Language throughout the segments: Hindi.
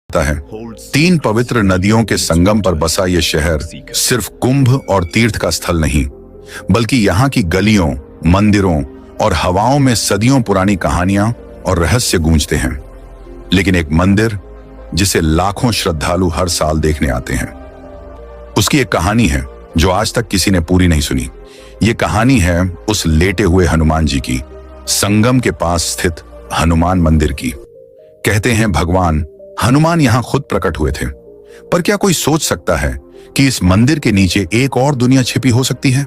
है। 3 पवित्र नदियों के संगम पर बसा ये शहर सिर्फ कुंभ और तीर्थ का स्थल नहीं, बल्कि यहाँ की गलियों, मंदिरों और हवाओं में सदियों पुरानी कहानियां और रहस्य गूंजते हैं। लेकिन एक मंदिर जिसे लाखों श्रद्धालु हर साल देखने आते हैं, उसकी एक कहानी है जो आज तक किसी ने पूरी नहीं सुनी। ये कहानी है उस लेटे हुए हनुमान जी की, संगम के पास स्थित हनुमान मंदिर की। कहते हैं भगवान हनुमान यहां खुद प्रकट हुए थे, पर क्या कोई सोच सकता है कि इस मंदिर के नीचे एक और दुनिया छिपी हो सकती है?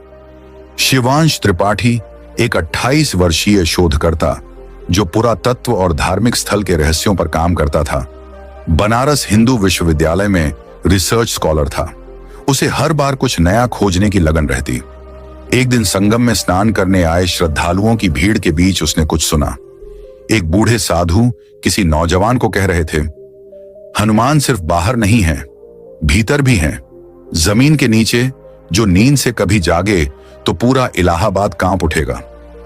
शिवांश त्रिपाठी एक 28 वर्षीय शोधकर्ता जो पुरातत्व और धार्मिक स्थल के रहस्यों पर काम करता था, बनारस हिंदू विश्वविद्यालय में रिसर्च स्कॉलर था। उसे हर बार कुछ नया खोजने की लगन रहती। एक दिन संगम में स्नान करने आए श्रद्धालुओं की भीड़ के बीच उसने कुछ सुना। एक बूढ़े साधु किसी नौजवान को कह रहे थे, हनुमान सिर्फ बाहर नहीं है, भीतर भी हैं। जमीन के नीचे जो नींद से कभी जागे तो पूरा इलाहाबाद कांप उठेगा।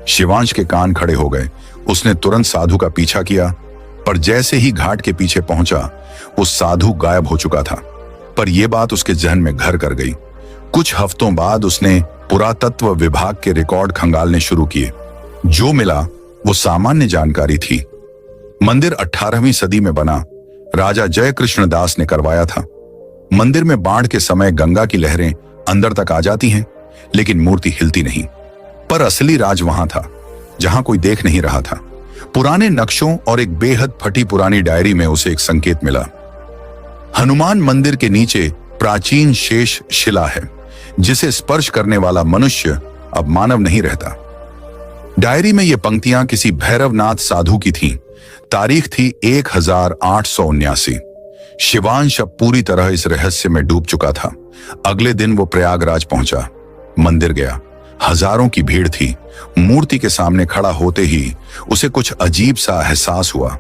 शिवांश के कान खड़े हो गए। उसने तुरंत साधु का पीछा किया, पर जैसे ही घाट के पीछे पहुंचा, वो साधु गायब हो चुका था। पर यह बात उसके जहन में घर कर गई। कुछ हफ्तों बाद उसने पुरातत्व विभाग के रिकॉर्ड खंगालने शुरू किए। जो मिला वो सामान्य जानकारी थी। मंदिर 18वीं सदी में बना, राजा जय कृष्ण दास ने करवाया था। मंदिर में बाढ़ के समय गंगा की लहरें अंदर तक आ जाती हैं, लेकिन मूर्ति हिलती नहीं। पर असली राज वहां था जहां कोई देख नहीं रहा था। पुराने नक्शों और एक बेहद फटी पुरानी डायरी में उसे एक संकेत मिला। हनुमान मंदिर के नीचे प्राचीन शेष शिला है, जिसे स्पर्श करने वाला मनुष्य अब मानव नहीं रहता। डायरी में ये पंक्तियां किसी भैरवनाथ साधु की थीं। तारीख थी 1879। शिवांश अब पूरी तरह इस रहस्य में डूब चुका था। अगले दिन वो प्रयागराज पहुंचा, मंदिर गया। हजारों की भीड़ थी। मूर्ति के सामने खड़ा होते ही उसे कुछ अजीब सा एहसास हुआ।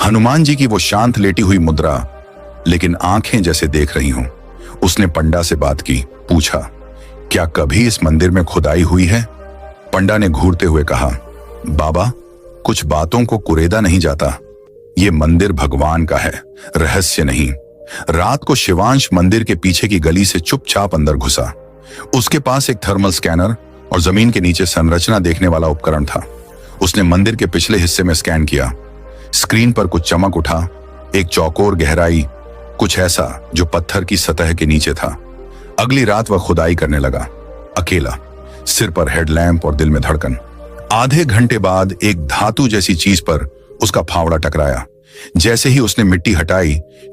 हनुमान जी की वो शांत लेटी हुई मुद्रा, लेकिन आंखें जैसे देख रही हों। उसने पंडा से बात की, पूछा, क्या कभी इस मंदिर में खुदाई हुई है? पंडा ने घूरते हुए कहा, बाबा, कुछ बातों को कुरेदा नहीं जाता। ये मंदिर भगवान का है, रहस्य नहीं। रात को शिवांश मंदिर के पीछे की गली से चुपचाप अंदर घुसा। उसके पास एक थर्मल स्कैनर और जमीन के नीचे संरचना देखने वाला उपकरण था। उसने मंदिर के पिछले हिस्से में स्कैन किया। स्क्रीन पर कुछ चमक उठा, एक चौकोर गहराई, कुछ ऐसा जो पत्थर की सतह के नीचे था। अगली रात वह खुदाई करने लगा, अकेला, सिर पर हेडलैम्प और दिल में धड़कन। आधे घंटे बाद एक धातु जैसी चीज पर उसका फावड़ा टकराया। जैसे ही उसने मिट्टी हटाई,